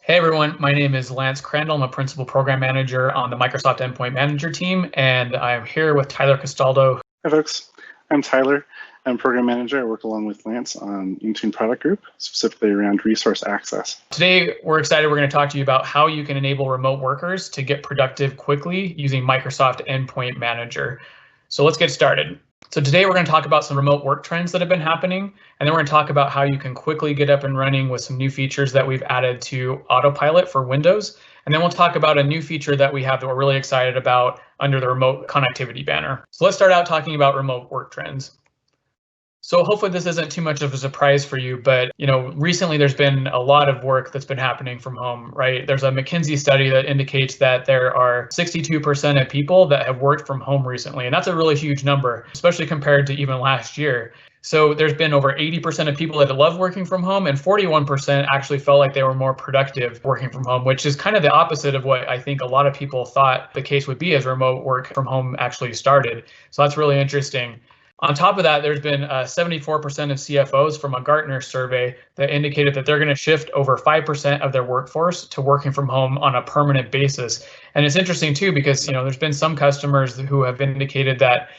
Hey everyone, my name is Lance Crandall. I'm a principal program manager on the Microsoft Endpoint Manager team, and I'm here with Tyler Castaldo. Hi folks, I'm Tyler. I'm program manager. I work along with Lance on Intune product group, specifically around resource access. Today, we're excited. We're going to talk to you about how you can enable remote workers to get productive quickly using Microsoft Endpoint Manager. So let's get started. So today we're going to talk about some remote work trends that have been happening, and then we're going to talk about how you can quickly get up and running with some new features that we've added to Autopilot for Windows. And then we'll talk about a new feature that we have that we're really excited about under the remote connectivity banner. So let's start out talking about remote work trends. So hopefully this isn't too much of a surprise for you, but recently there's been a lot of work that's been happening from home, right? There's a McKinsey study that indicates that there are 62% of people that have worked from home recently, and that's a really huge number, especially compared to even last year. So there's been over 80% of people that love working from home, and 41% actually felt like they were more productive working from home, which is kind of the opposite of what I think a lot of people thought the case would be as remote work from home actually started. So that's really interesting. On top of that, there's been 74% of CFOs from a Gartner survey that indicated that they're going to shift over 5% of their workforce to working from home on a permanent basis. And it's interesting too, because there's been some customers who have indicated that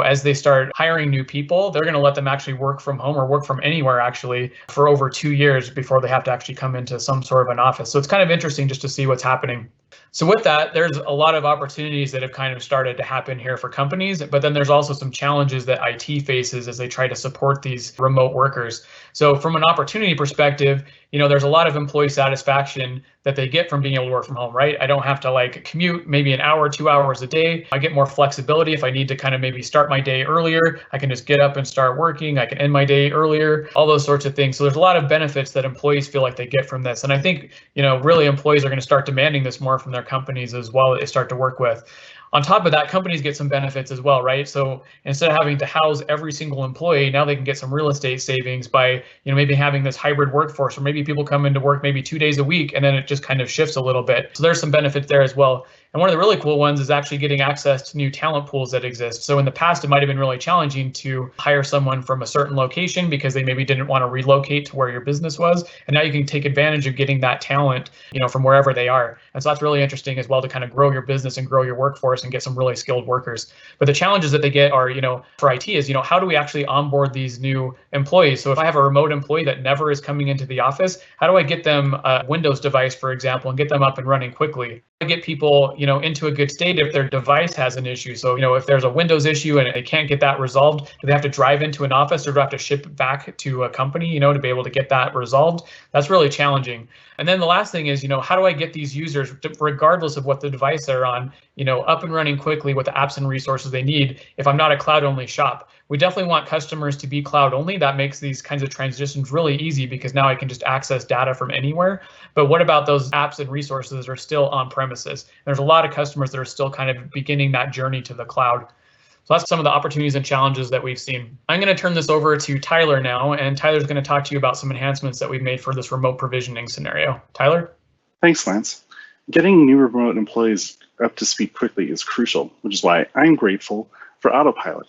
as they start hiring new people, they're going to let them actually work from home or work from anywhere actually for over 2 years before they have to actually come into some sort of an office. So it's kind of interesting just to see what's happening. So with that, there's a lot of opportunities that have kind of started to happen here for companies, but then there's also some challenges that IT faces as they try to support these remote workers. So from an opportunity perspective, there's a lot of employee satisfaction that they get from being able to work from home, right? I don't have to commute maybe an hour, 2 hours a day. I get more flexibility. If I need to kind of maybe start my day earlier, I can just get up and start working. I can end my day earlier, all those sorts of things. So there's a lot of benefits that employees feel like they get from this. And I think, really employees are going to start demanding this more from their companies as well that they start to work with. On top of that, companies get some benefits as well, right? So instead of having to house every single employee, now they can get some real estate savings by, maybe having this hybrid workforce, or maybe people come into work maybe 2 days a week, and then it just kind of shifts a little bit. So there's some benefits there as well. And one of the really cool ones is actually getting access to new talent pools that exist. So in the past, it might have been really challenging to hire someone from a certain location because they maybe didn't want to relocate to where your business was. And now you can take advantage of getting that talent, from wherever they are. And so that's really interesting as well to kind of grow your business and grow your workforce and get some really skilled workers. But the challenges that they get are, for IT is, how do we actually onboard these new employees? So if I have a remote employee that never is coming into the office, how do I get them a Windows device, for example, and get them up and running quickly? Get people, into a good state if their device has an issue. So, if there's a Windows issue and they can't get that resolved, do they have to drive into an office or do they have to ship it back to a company, to be able to get that resolved? That's really challenging. And then the last thing is, how do I get these users, regardless of what the device they're on, up and running quickly with the apps and resources they need if I'm not a cloud-only shop? We definitely want customers to be cloud only. That makes these kinds of transitions really easy because now I can just access data from anywhere. But what about those apps and resources that are still on premises? There's a lot of customers that are still kind of beginning that journey to the cloud. So that's some of the opportunities and challenges that we've seen. I'm going to turn this over to Tyler now, and Tyler's going to talk to you about some enhancements that we've made for this remote provisioning scenario. Tyler? Thanks, Lance. Getting new remote employees up to speed quickly is crucial, which is why I'm grateful for Autopilot.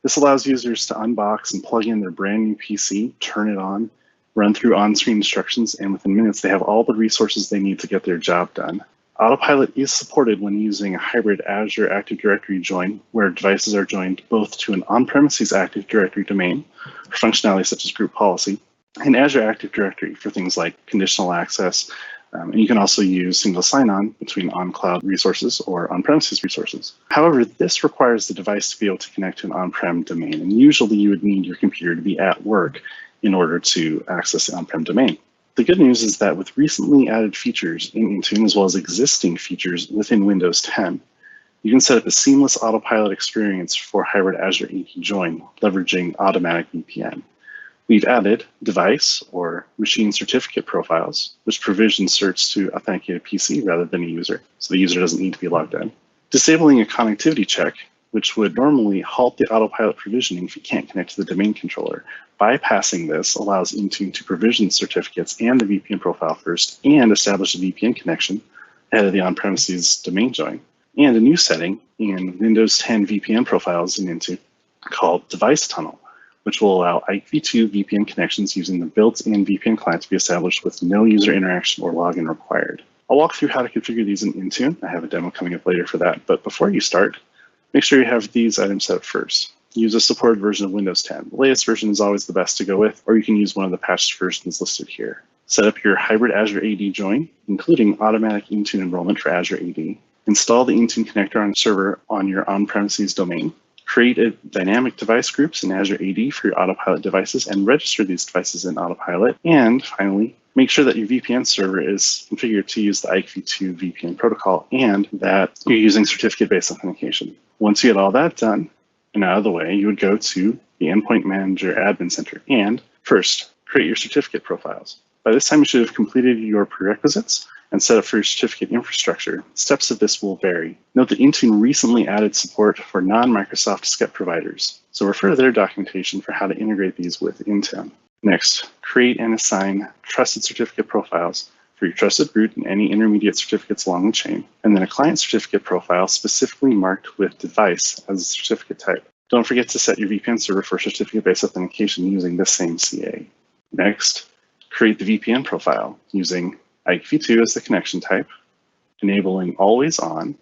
This allows users to unbox and plug in their brand new PC, turn it on, run through on-screen instructions, and within minutes they have all the resources they need to get their job done. Autopilot is supported when using a hybrid Azure Active Directory join, where devices are joined both to an on-premises Active Directory domain for functionality such as group policy, and Azure Active Directory for things like conditional access. And you can also use single sign-on between on-cloud resources or on-premises resources. However, this requires the device to be able to connect to an on-prem domain, and usually you would need your computer to be at work in order to access the on-prem domain. The good news is that with recently added features in Intune, as well as existing features within Windows 10, you can set up a seamless Autopilot experience for hybrid Azure AD join, leveraging automatic VPN. We've added device or machine certificate profiles, which provision certs to authenticate a PC rather than a user, so the user doesn't need to be logged in. Disabling a connectivity check, which would normally halt the Autopilot provisioning if you can't connect to the domain controller. Bypassing this allows Intune to provision certificates and the VPN profile first and establish a VPN connection ahead of the on-premises domain join. And a new setting in Windows 10 VPN profiles in Intune called Device Tunnel, which will allow IKV2 VPN connections using the built-in VPN client to be established with no user interaction or login required. I'll walk through how to configure these in Intune. I have a demo coming up later for that, but before you start, make sure you have these items set up first. Use a supported version of Windows 10. The latest version is always the best to go with, or you can use one of the patched versions listed here. Set up your hybrid Azure AD join, including automatic Intune enrollment for Azure AD. Install the Intune connector on a server on your on-premises domain. Create a dynamic device groups in Azure AD for your Autopilot devices and register these devices in Autopilot. And finally, make sure that your VPN server is configured to use the IKV2 VPN protocol and that you're using certificate-based authentication. Once you get all that done and out of the way, you would go to the Endpoint Manager Admin Center and first, create your certificate profiles. By this time, you should have completed your prerequisites and set up for your certificate infrastructure. Steps of this will vary. Note that Intune recently added support for non-Microsoft SCEP providers, so refer to their documentation for how to integrate these with Intune. Next, create and assign trusted certificate profiles for your trusted root and any intermediate certificates along the chain, and then a client certificate profile specifically marked with device as a certificate type. Don't forget to set your VPN server for certificate-based authentication using this same CA. Next, create the VPN profile using IKV2 as the connection type, enabling always on,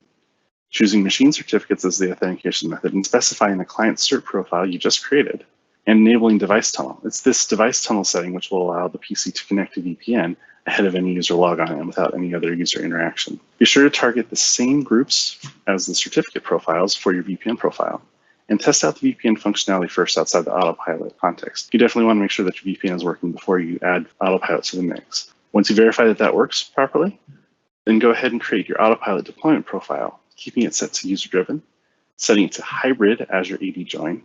choosing machine certificates as the authentication method, and specifying the client cert profile you just created, and enabling device tunnel. It's this device tunnel setting which will allow the PC to connect to VPN ahead of any user logon and without any other user interaction. Be sure to target the same groups as the certificate profiles for your VPN profile, and test out the VPN functionality first outside the Autopilot context. You definitely want to make sure that your VPN is working before you add Autopilot to the mix. Once you verify that that works properly, then go ahead and create your Autopilot deployment profile, keeping it set to user-driven, setting it to hybrid Azure AD join,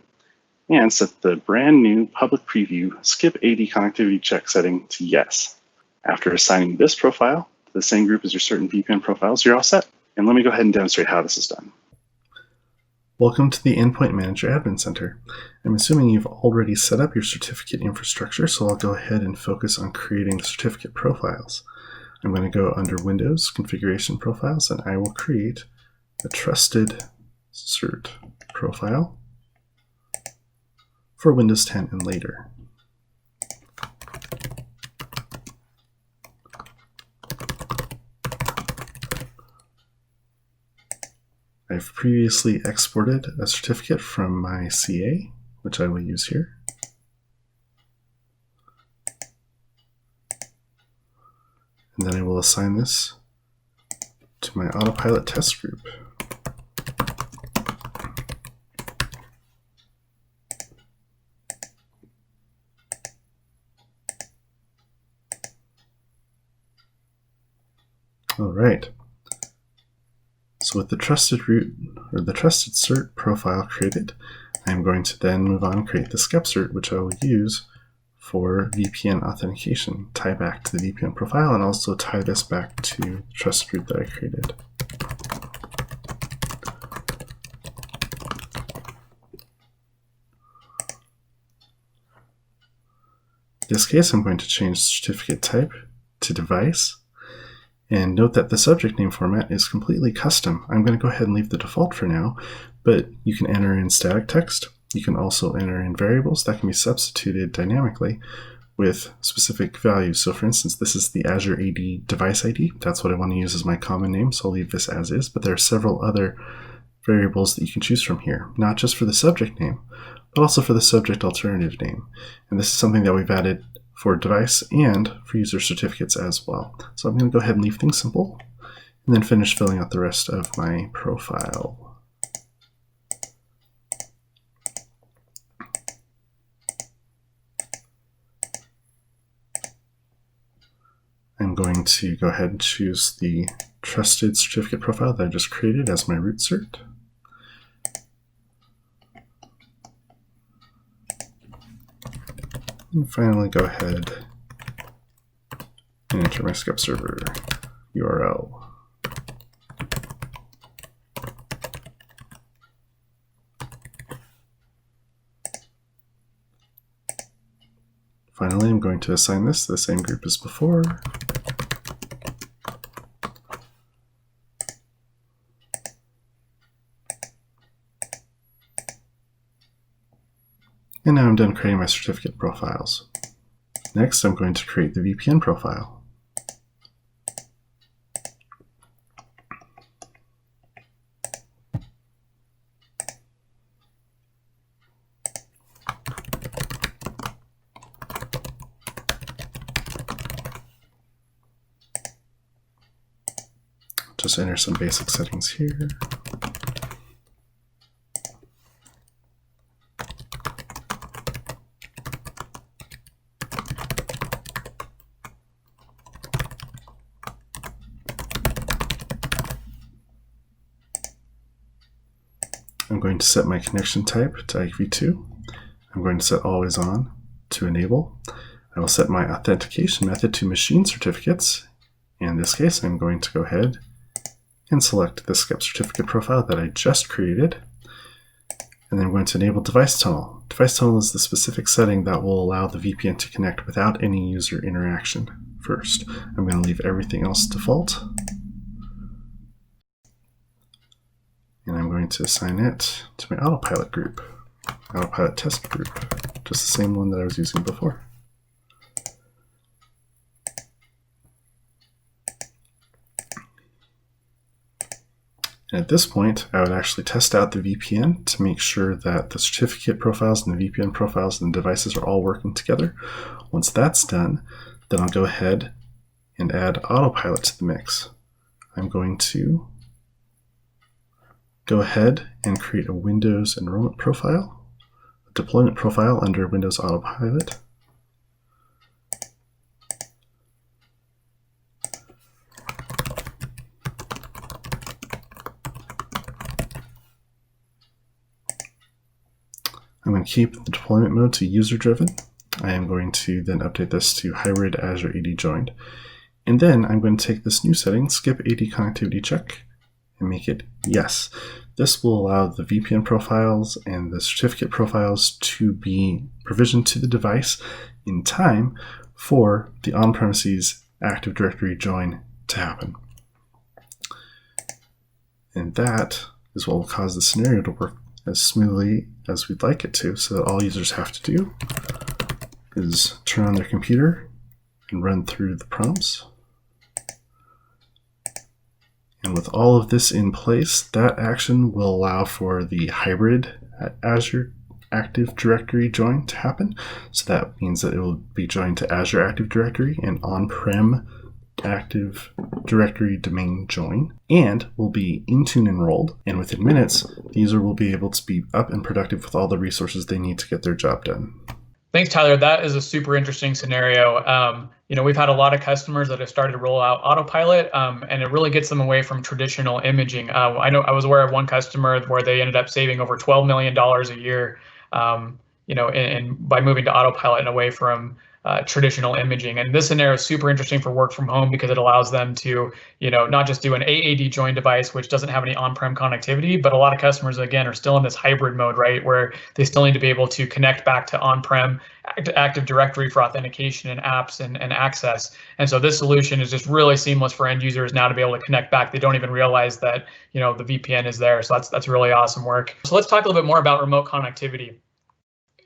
and set the brand new public preview skip AD connectivity check setting to yes. After assigning this profile to the same group as your certain VPN profiles, you're all set. And let me go ahead and demonstrate how this is done. Welcome to the Endpoint Manager Admin Center. I'm assuming you've already set up your certificate infrastructure, so I'll go ahead and focus on creating the certificate profiles. I'm going to go under Windows, Configuration Profiles, and I will create a trusted cert profile for Windows 10 and later. I've previously exported a certificate from my CA, which I will use here. And then I will assign this to my Autopilot test group. All right. So with the trusted root or the trusted cert profile created, I'm going to then move on and create the SCEP cert, which I will use for VPN authentication, tie back to the VPN profile, and also tie this back to the trusted root that I created. In this case, I'm going to change the certificate type to device. And note that the subject name format is completely custom. I'm going to go ahead and leave the default for now, but you can enter in static text. You can also enter in variables that can be substituted dynamically with specific values. So for instance, this is the Azure AD device ID. That's what I want to use as my common name, so I'll leave this as is, but there are several other variables that you can choose from here, not just for the subject name, but also for the subject alternative name. And this is something that we've added for device and for user certificates as well. So I'm going to go ahead and leave things simple and then finish filling out the rest of my profile. I'm going to go ahead and choose the trusted certificate profile that I just created as my root cert. And finally, go ahead and enter my SCEP server URL. Finally, I'm going to assign this to the same group as before. And now I'm done creating my certificate profiles. Next, I'm going to create the VPN profile. Just enter some basic settings here. I'm going to set my connection type to IPv2. I'm going to set always on to enable. I will set my authentication method to machine certificates. In this case, I'm going to go ahead and select the SCEP certificate profile that I just created. And then I'm going to enable device tunnel. Device tunnel is the specific setting that will allow the VPN to connect without any user interaction first. I'm going to leave everything else default. And I'm going to assign it to my Autopilot group, Autopilot test group, just the same one that I was using before. And at this point, I would actually test out the VPN to make sure that the certificate profiles and the VPN profiles and the devices are all working together. Once that's done, then I'll go ahead and add Autopilot to the mix. I'm going to go ahead and create a Windows enrollment profile, a deployment profile under Windows Autopilot. I'm going to keep the deployment mode to user-driven. I am going to then update this to hybrid Azure AD joined. And then I'm going to take this new setting, skip AD connectivity check, and make it yes. This will allow the VPN profiles and the certificate profiles to be provisioned to the device in time for the on-premises Active Directory join to happen. And that is what will cause the scenario to work as smoothly as we'd like it to, so that all users have to do is turn on their computer and run through the prompts. And with all of this in place, that action will allow for the hybrid Azure Active Directory join to happen. So that means that it will be joined to Azure Active Directory and on-prem Active Directory domain join, and will be Intune enrolled. And within minutes, the user will be able to be up and productive with all the resources they need to get their job done. Thanks, Tyler. That is a super interesting scenario. We've had a lot of customers that have started to roll out Autopilot, and it really gets them away from traditional imaging. I know I was aware of one customer where they ended up saving over $12 million a year, by moving to Autopilot and away from traditional imaging. And this scenario is super interesting for work from home because it allows them to, not just do an AAD join device, which doesn't have any on-prem connectivity, but a lot of customers, again, are still in this hybrid mode, right, where they still need to be able to connect back to on-prem Active Directory for authentication and apps and access. And so this solution is just really seamless for end users now to be able to connect back. They don't even realize that, the VPN is there. So that's really awesome work. So let's talk a little bit more about remote connectivity.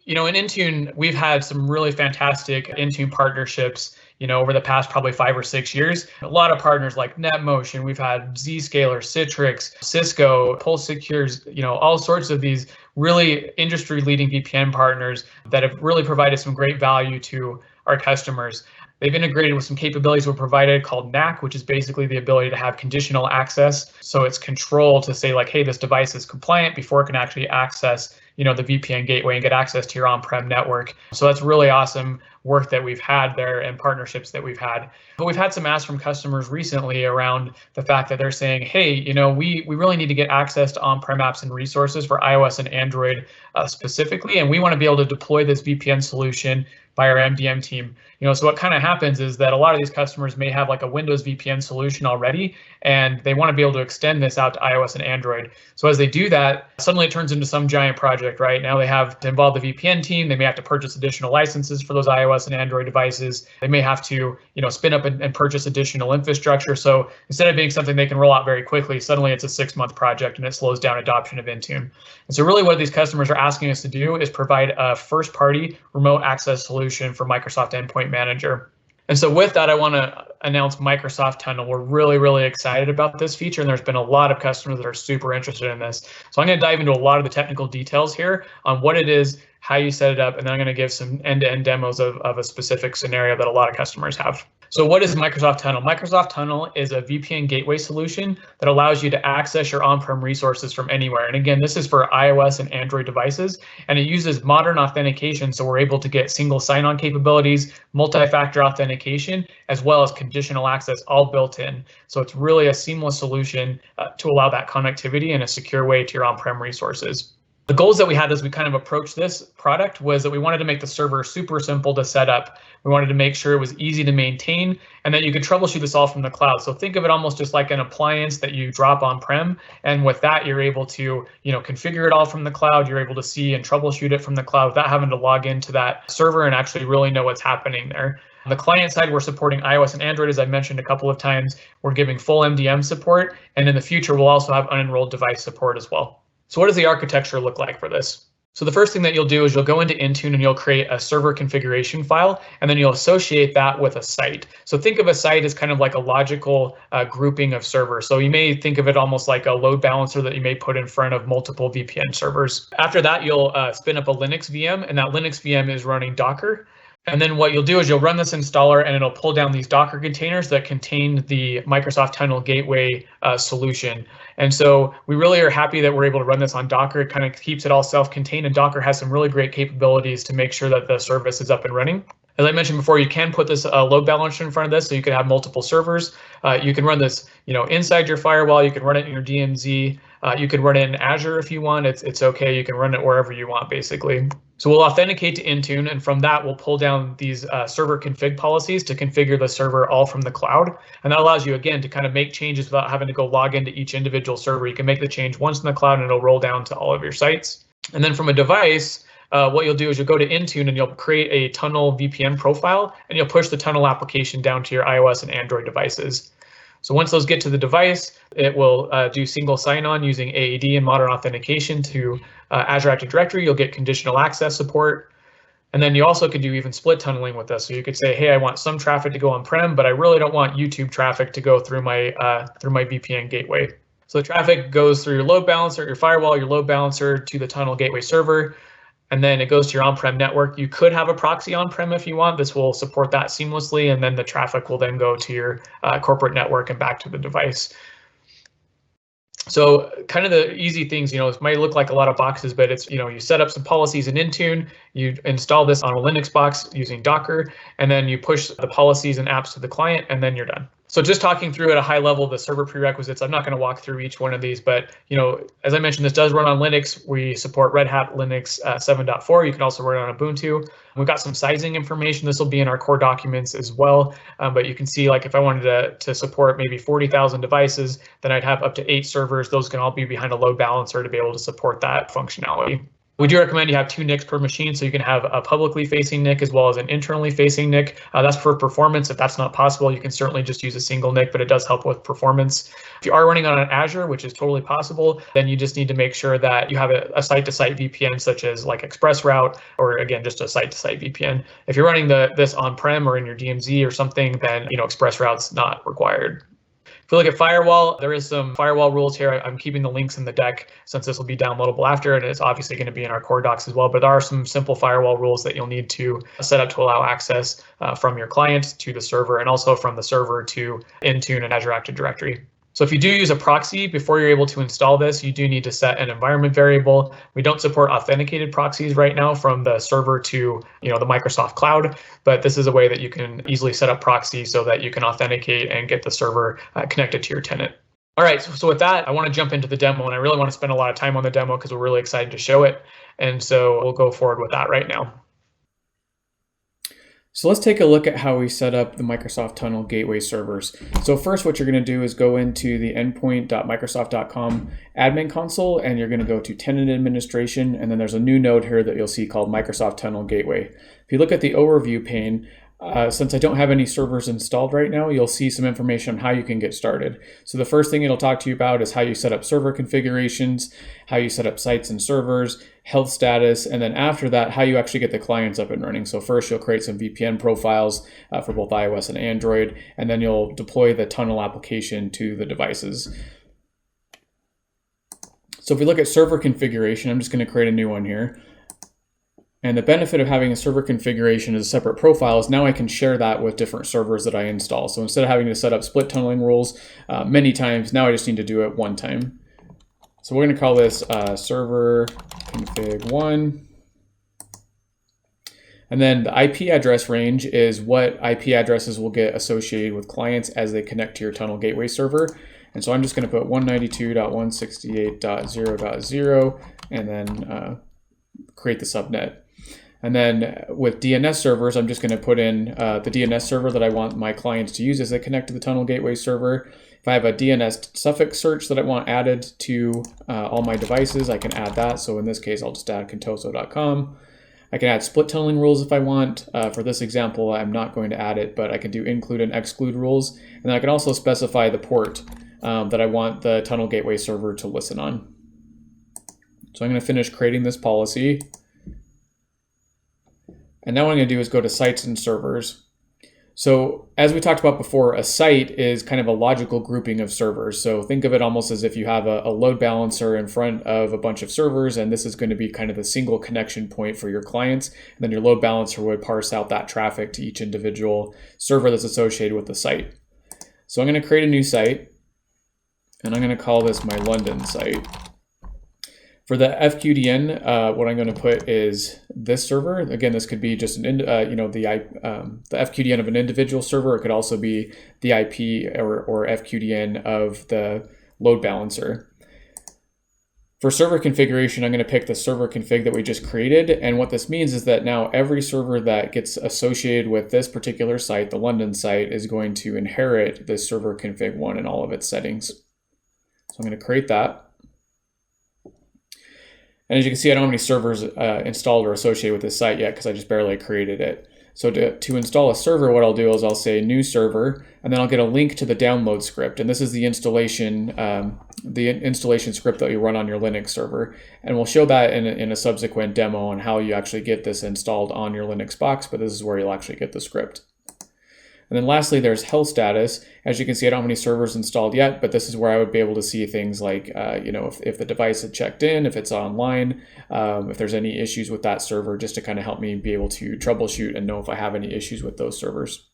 In Intune, we've had some really fantastic Intune partnerships, over the past probably 5 or 6 years. A lot of partners like NetMotion, we've had Zscaler, Citrix, Cisco, Pulse Secures, all sorts of these really industry-leading VPN partners that have really provided some great value to our customers. They've integrated with some capabilities we're provided called NAC, which is basically the ability to have conditional access. So it's control to say like, hey, this device is compliant before it can actually access, the VPN gateway and get access to your on-prem network. So that's really awesome work that we've had there and partnerships that we've had. But we've had some asks from customers recently around the fact that they're saying, hey, we really need to get access to on-prem apps and resources for iOS and Android specifically, and we want to be able to deploy this VPN solution by our MDM team. So what kind of happens is that a lot of these customers may have like a Windows VPN solution already, and they want to be able to extend this out to iOS and Android. So as they do that, suddenly it turns into some giant project, right? Now they have to involve the VPN team. They may have to purchase additional licenses for those iOS iOS and Android devices. They may have to, spin up and purchase additional infrastructure. So instead of being something they can roll out very quickly, suddenly it's a 6-month project and it slows down adoption of Intune. And so really what these customers are asking us to do is provide a first-party remote access solution for Microsoft Endpoint Manager. And so with that, I want to announce Microsoft Tunnel. We're really, really excited about this feature, and there's been a lot of customers that are super interested in this. So I'm going to dive into a lot of the technical details here on what it is, how you set it up, and then I'm going to give some end-to-end demos of a specific scenario that a lot of customers have. So what is Microsoft Tunnel? Microsoft Tunnel is a VPN gateway solution that allows you to access your on-prem resources from anywhere. And again, this is for iOS and Android devices, and it uses modern authentication. So we're able to get single sign-on capabilities, multi-factor authentication, as well as conditional access all built in. So it's really a seamless solution to allow that connectivity in a secure way to your on-prem resources. The goals that we had as we kind of approached this product was that we wanted to make the server super simple to set up. We wanted to make sure it was easy to maintain and that you could troubleshoot this all from the cloud. So think of it almost just like an appliance that you drop on-prem. And with that, you're able to, configure it all from the cloud. You're able to see and troubleshoot it from the cloud without having to log into that server and actually really know what's happening there. On the client side, we're supporting iOS and Android, as I mentioned a couple of times. We're giving full MDM support. And in the future, we'll also have unenrolled device support as well. So what does the architecture look like for this? So the first thing that you'll do is you'll go into Intune and you'll create a server configuration file, and then you'll associate that with a site. So think of a site as kind of like a logical grouping of servers. So you may think of it almost like a load balancer that you may put in front of multiple VPN servers. After that, you'll spin up a Linux VM, and that Linux VM is running Docker. And then what you'll do is you'll run this installer and it'll pull down these Docker containers that contain the Microsoft Tunnel Gateway solution. And so we really are happy that we're able to run this on Docker. It kind of keeps it all self-contained, and Docker has some really great capabilities to make sure that the service is up and running. As I mentioned before, you can put this load balancer in front of this, so you can have multiple servers. You can run this, inside your firewall. You can run it in your DMZ. You can run it in Azure if you want. It's okay. You can run it wherever you want, basically. So we'll authenticate to Intune, and from that, we'll pull down these server config policies to configure the server all from the cloud. And that allows you, again, to kind of make changes without having to go log into each individual server. You can make the change once in the cloud, and it'll roll down to all of your sites. And then from a device, what you'll do is you'll go to Intune and you'll create a Tunnel VPN profile, and you'll push the Tunnel application down to your iOS and Android devices. So once those get to the device, it will do single sign-on using AAD and modern authentication to Azure Active Directory. You'll get conditional access support. And then you also could do even split tunneling with this. So you could say, hey, I want some traffic to go on-prem, but I really don't want YouTube traffic to go through my VPN gateway. So the traffic goes through your load balancer, your firewall, your load balancer to the Tunnel Gateway server. And then it goes to your on-prem network. You could have a proxy on-prem if you want. This will support that seamlessly, and then the traffic will then go to your corporate network and back to the device. So kind of the easy things, it might look like a lot of boxes, but it's, you set up some policies in Intune, you install this on a Linux box using Docker, and then you push the policies and apps to the client, and then you're done. So just talking through at a high level the server prerequisites, I'm not going to walk through each one of these, but as I mentioned, this does run on Linux. We support Red Hat Linux 7.4. You can also run it on Ubuntu. We've got some sizing information. This will be in our core documents as well. But you can see, like, if I wanted to support maybe 40,000 devices, then I'd have up to 8 servers. Those can all be behind a load balancer to be able to support that functionality. We do recommend you have 2 NICs per machine, so you can have a publicly facing NIC as well as an internally facing NIC. That's for performance. If that's not possible, you can certainly just use a single NIC, but it does help with performance. If you are running on an Azure, which is totally possible, then you just need to make sure that you have a site-to-site VPN, such as like ExpressRoute, or again, just a site-to-site VPN. If you're running this on-prem or in your DMZ or something, then ExpressRoute's not required. If we look at firewall, there is some firewall rules here. I'm keeping the links in the deck since this will be downloadable after, and it's obviously going to be in our core docs as well. But there are some simple firewall rules that you'll need to set up to allow access from your client to the server, and also from the server to Intune and Azure Active Directory. So if you do use a proxy, before you're able to install this, you do need to set an environment variable. We don't support authenticated proxies right now from the server to the Microsoft Cloud, but this is a way that you can easily set up proxies so that you can authenticate and get the server connected to your tenant. All right, so with that, I want to jump into the demo, and I really want to spend a lot of time on the demo because we're really excited to show it. And so we'll go forward with that right now. So let's take a look at how we set up the Microsoft Tunnel Gateway servers. So first, what you're going to do is go into the endpoint.microsoft.com admin console, and you're going to go to tenant administration, and then there's a new node here that you'll see called Microsoft Tunnel Gateway. If you look at the overview pane, since I don't have any servers installed right now, you'll see some information on how you can get started. So the first thing it'll talk to you about is how you set up server configurations, how you set up sites and servers, health status, and then after that, how you actually get the clients up and running. So first you'll create some VPN profiles for both iOS and Android, and then you'll deploy the Tunnel application to the devices. So if we look at server configuration, I'm just going to create a new one here. And the benefit of having a server configuration as a separate profile is now I can share that with different servers that I install. So instead of having to set up split tunneling rules many times, now I just need to do it one time. So we're going to call this server config 1. And then the IP address range is what IP addresses will get associated with clients as they connect to your Tunnel Gateway server. And so I'm just going to put 192.168.0.0 and then create the subnet. And then with DNS servers, I'm just going to put in the DNS server that I want my clients to use as they connect to the Tunnel Gateway server. If I have a DNS suffix search that I want added to all my devices, I can add that. So in this case, I'll just add contoso.com. I can add split tunneling rules if I want. For this example, I'm not going to add it, but I can do include and exclude rules. And then I can also specify the port that I want the Tunnel Gateway server to listen on. So I'm going to finish creating this policy. And now what I'm going to do is go to sites and servers. So as we talked about before, a site is kind of a logical grouping of servers. So think of it almost as if you have a load balancer in front of a bunch of servers, and this is going to be kind of the single connection point for your clients. And then your load balancer would parse out that traffic to each individual server that's associated with the site. So I'm going to create a new site, and I'm going to call this my London site. For the FQDN, what I'm going to put is this server. Again, this could be just the FQDN of an individual server. It could also be the IP or FQDN of the load balancer. For server configuration, I'm going to pick the server config that we just created. And what this means is that now every server that gets associated with this particular site, the London site, is going to inherit this server config 1 and all of its settings. So I'm going to create that. And as you can see, I don't have any servers installed or associated with this site yet because I just barely created it. So to install a server, what I'll do is I'll say new server, and then I'll get a link to the download script. And this is the installation script that you run on your Linux server. And we'll show that in a subsequent demo on how you actually get this installed on your Linux box, but this is where you'll actually get the script. And then lastly, there's health status. As you can see, I don't have any servers installed yet, but this is where I would be able to see things like, if the device had checked in, if it's online, if there's any issues with that server, just to kind of help me be able to troubleshoot and know if I have any issues with those servers.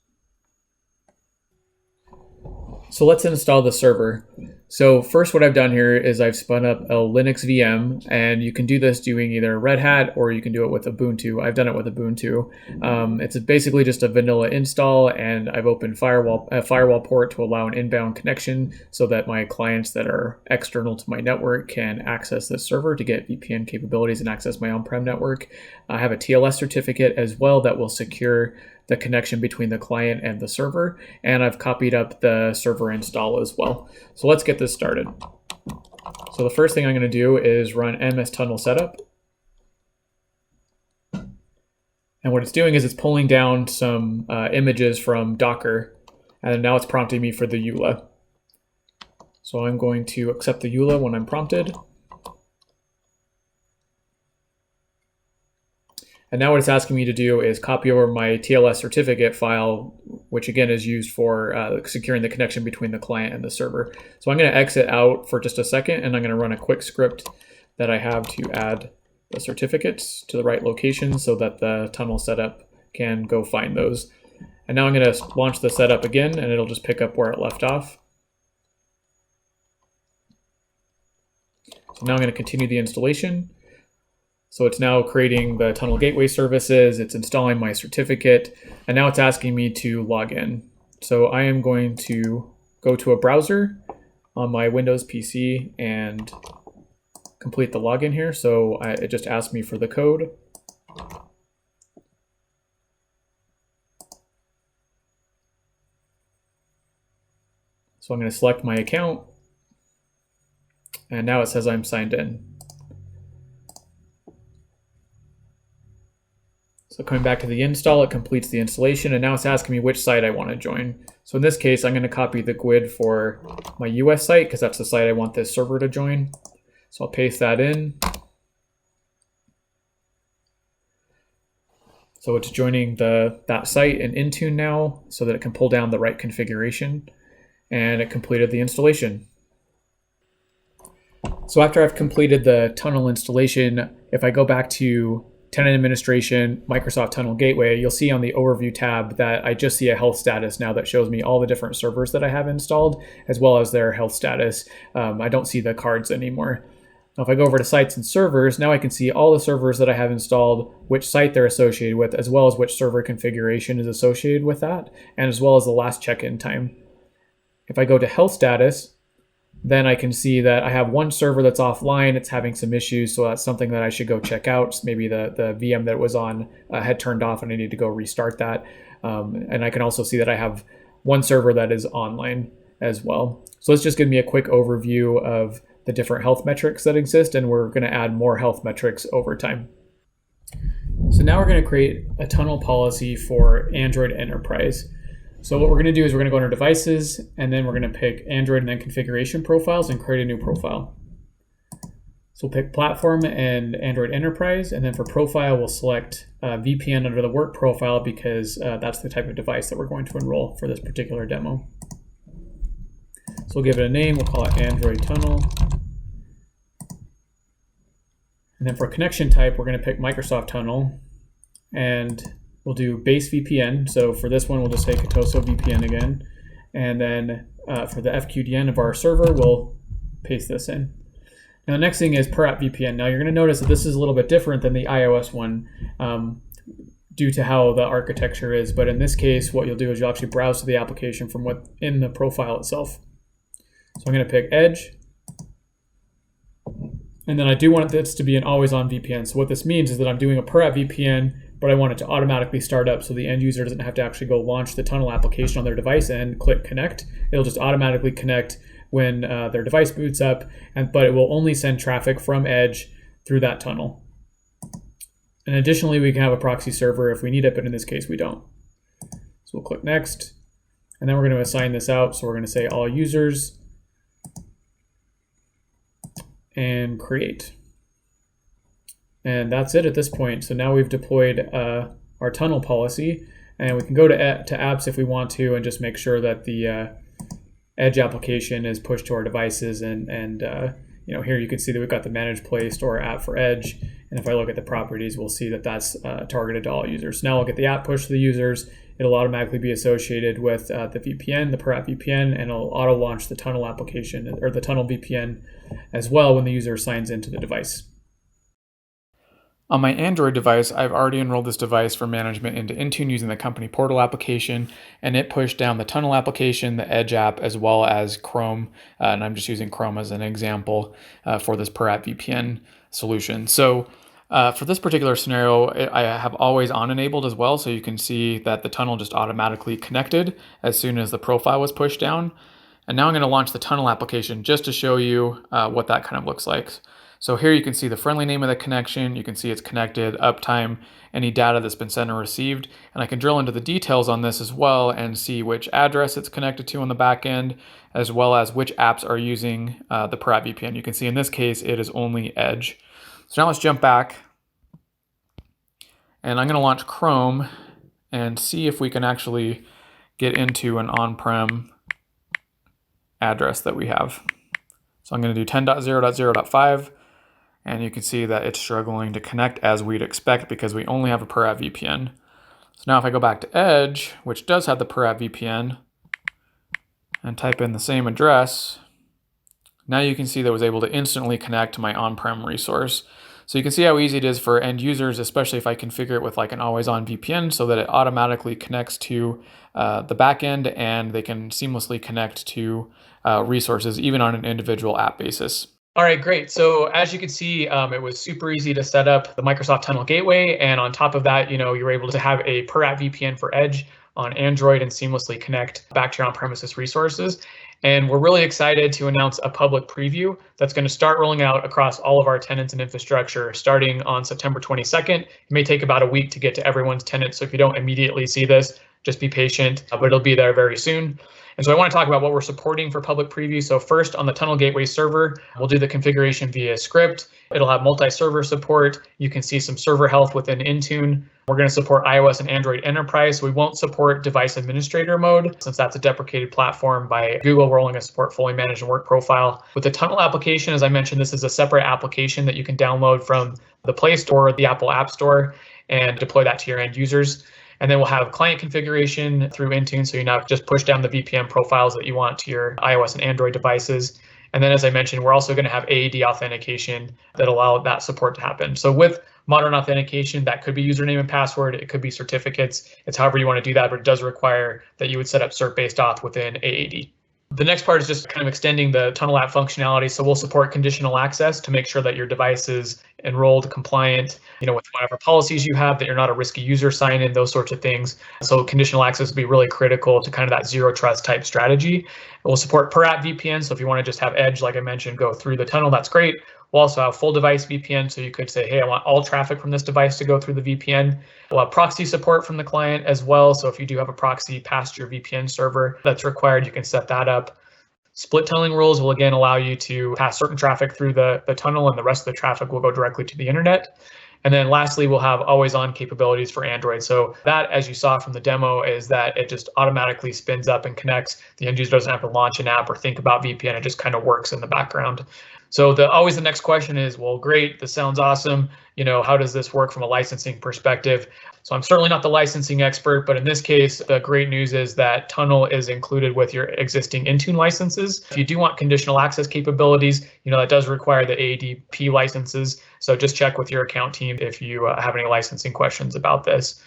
So let's install the server. So first what I've done here is I've spun up a Linux VM, and you can do this doing either Red Hat or you can do it with Ubuntu. I've done it with Ubuntu. It's basically just a vanilla install, and I've opened a firewall port to allow an inbound connection so that my clients that are external to my network can access this server to get VPN capabilities and access my on-prem network. I have a TLS certificate as well that will secure the connection between the client and the server, and I've copied up the server install as well. So let's get this started. So the first thing I'm going to do is run ms tunnel setup. And what it's doing is it's pulling down some images from Docker, and now it's prompting me for the EULA. So I'm going to accept the EULA when I'm prompted. And now what it's asking me to do is copy over my TLS certificate file, which again is used for securing the connection between the client and the server. So I'm going to exit out for just a second, and I'm going to run a quick script that I have to add the certificates to the right location so that the tunnel setup can go find those. And now I'm going to launch the setup again, and it'll just pick up where it left off. So now I'm going to continue the installation. So it's now creating the Tunnel Gateway services, it's installing my certificate, and now it's asking me to log in. So I am going to go to a browser on my Windows PC and complete the login here. So it just asked me for the code. So I'm going to select my account, and now it says I'm signed in. So coming back to the install, it completes the installation, and now it's asking me which site I want to join. So in this case, I'm going to copy the GUID for my US site because that's the site I want this server to join. So I'll paste that in. So it's joining that site in Intune now so that it can pull down the right configuration, and it completed the installation. So after I've completed the tunnel installation, if I go back to Tenant Administration, Microsoft Tunnel Gateway, you'll see on the Overview tab that I just see a health status now that shows me all the different servers that I have installed, as well as their health status. I don't see the cards anymore. Now, if I go over to Sites and Servers, now I can see all the servers that I have installed, which site they're associated with, as well as which server configuration is associated with that, and as well as the last check-in time. If I go to Health Status, then I can see that I have one server that's offline. It's having some issues, so that's something that I should go check out. Maybe the VM that it was on had turned off and I need to go restart that. And I can also see that I have one server that is online as well. So let's just give me a quick overview of the different health metrics that exist, and we're going to add more health metrics over time. So now we're going to create a tunnel policy for Android Enterprise. So what we're going to do is we're going to go under Devices, and then we're going to pick Android and then Configuration Profiles and create a new profile. So we'll pick Platform and Android Enterprise, and then for Profile, we'll select VPN under the Work Profile because that's the type of device that we're going to enroll for this particular demo. So we'll give it a name. We'll call it Android Tunnel. And then for connection type, we're going to pick Microsoft Tunnel, and we'll do base VPN. So for this one, we'll just say Katoso VPN again. And then for the FQDN of our server, we'll paste this in. Now, the next thing is per app VPN. Now, you're going to notice that this is a little bit different than the iOS one due to how the architecture is. But in this case, what you'll do is you'll actually browse to the application from within the profile itself. So I'm going to pick Edge. And then I do want this to be an always-on VPN. So what this means is that I'm doing a per app VPN, but I want it to automatically start up so the end user doesn't have to actually go launch the tunnel application on their device and click connect. It'll just automatically connect when their device boots up, but it will only send traffic from Edge through that tunnel. And additionally, we can have a proxy server if we need it, but in this case, we don't. So we'll click next, and then we're going to assign this out. So we're going to say all users and create. And that's it at this point. So now we've deployed our tunnel policy, and we can go to apps if we want to and just make sure that the Edge application is pushed to our devices. And here you can see that we've got the managed Play Store app for Edge. And if I look at the properties, we'll see that that's targeted to all users. So now I'll get the app pushed to the users. It'll automatically be associated with the VPN, the per app VPN, and it'll auto launch the tunnel application or the tunnel VPN as well when the user signs into the device. On my Android device, I've already enrolled this device for management into Intune using the company portal application, and it pushed down the tunnel application, the Edge app, as well as Chrome. And I'm just using Chrome as an example for this per app VPN solution. So for this particular scenario, I have always on enabled as well. So you can see that the tunnel just automatically connected as soon as the profile was pushed down. And now I'm going to launch the tunnel application just to show you what that kind of looks like. So here you can see the friendly name of the connection. You can see it's connected, uptime, any data that's been sent or received. And I can drill into the details on this as well and see which address it's connected to on the back end, as well as which apps are using the per app VPN. You can see in this case, it is only Edge. So now let's jump back. And I'm going to launch Chrome and see if we can actually get into an on-prem address that we have. So I'm going to do 10.0.0.5. And you can see that it's struggling to connect as we'd expect because we only have a per app VPN. So now if I go back to Edge, which does have the per app VPN, and type in the same address, now you can see that I was able to instantly connect to my on-prem resource. So you can see how easy it is for end users, especially if I configure it with like an always-on VPN so that it automatically connects to the backend and they can seamlessly connect to resources even on an individual app basis. All right, great. So as you can see, it was super easy to set up the Microsoft Tunnel Gateway. And on top of that, you're able to have a per app VPN for Edge on Android and seamlessly connect back to your on-premises resources. And we're really excited to announce a public preview that's going to start rolling out across all of our tenants and infrastructure starting on September 22nd. It may take about a week to get to everyone's tenant, so if you don't immediately see this, just be patient, but it'll be there very soon. And so I want to talk about what we're supporting for public preview. So first, on the Tunnel Gateway server, we'll do the configuration via script. It'll have multi-server support. You can see some server health within Intune. We're going to support iOS and Android Enterprise. We won't support device administrator mode since that's a deprecated platform by Google. We're only going to support fully managed and work profile. With the Tunnel application, as I mentioned, this is a separate application that you can download from the Play Store or the Apple App Store and deploy that to your end users. And then we'll have client configuration through Intune, so you now just push down the VPN profiles that you want to your iOS and Android devices. And then, as I mentioned, we're also going to have AAD authentication that allow that support to happen. So with modern authentication, that could be username and password, it could be certificates. It's however you want to do that, but it does require that you would set up cert-based auth within AAD. The next part is just kind of extending the Tunnel app functionality. So we'll support conditional access to make sure that your device is enrolled, compliant, with whatever policies you have, that you're not a risky user sign in, those sorts of things. So conditional access will be really critical to kind of that zero trust type strategy. We'll support per app VPN. So if you want to just have Edge, like I mentioned, go through the Tunnel, that's great. We'll also have full device VPN. So you could say, hey, I want all traffic from this device to go through the VPN. We'll have proxy support from the client as well. So if you do have a proxy past your VPN server that's required, you can set that up. Split tunneling rules will again allow you to pass certain traffic through the tunnel and the rest of the traffic will go directly to the internet. And then lastly, we'll have always on capabilities for Android. So that, as you saw from the demo, is that it just automatically spins up and connects. The end user doesn't have to launch an app or think about VPN. It just kind of works in the background. So always the next question is, well, great, this sounds awesome. How does this work from a licensing perspective? So I'm certainly not the licensing expert, but in this case, the great news is that Tunnel is included with your existing Intune licenses. If you do want conditional access capabilities, that does require the AADP licenses. So just check with your account team if you have any licensing questions about this.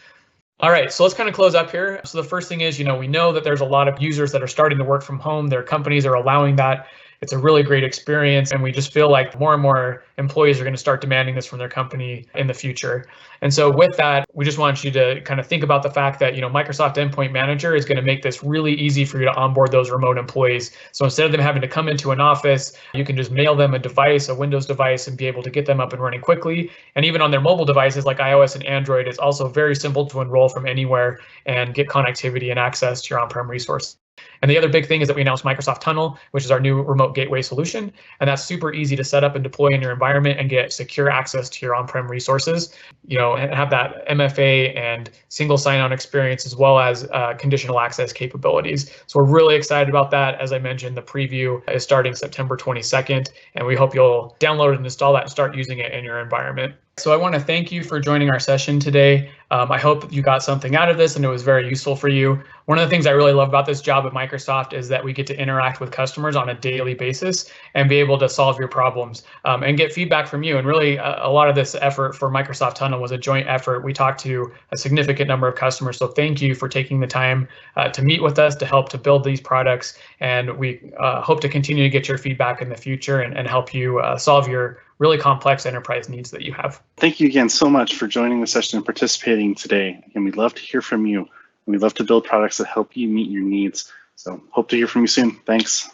All right, so let's kind of close up here. So the first thing is, we know that there's a lot of users that are starting to work from home. Their companies are allowing that. It's a really great experience, and we just feel like more and more employees are going to start demanding this from their company in the future. And so with that, we just want you to kind of think about the fact that, Microsoft Endpoint Manager is going to make this really easy for you to onboard those remote employees. So instead of them having to come into an office, you can just mail them a device, a Windows device, and be able to get them up and running quickly. And even on their mobile devices like iOS and Android, it's also very simple to enroll from anywhere and get connectivity and access to your on-prem resources. And the other big thing is that we announced Microsoft Tunnel, which is our new remote gateway solution. And that's super easy to set up and deploy in your environment and get secure access to your on-prem resources, and have that MFA and single sign-on experience as well as conditional access capabilities. So we're really excited about that. As I mentioned, the preview is starting September 22nd, and we hope you'll download and install that and start using it in your environment. So I want to thank you for joining our session today. I hope you got something out of this and it was very useful for you. One of the things I really love about this job at Microsoft is that we get to interact with customers on a daily basis and be able to solve your problems and get feedback from you. And really, a lot of this effort for Microsoft Tunnel was a joint effort. We talked to a significant number of customers. So thank you for taking the time to meet with us to help to build these products. And we hope to continue to get your feedback in the future and help you solve your really complex enterprise needs that you have. Thank you again so much for joining the session and participating today. And we'd love to hear from you. We'd love to build products that help you meet your needs. So hope to hear from you soon. Thanks.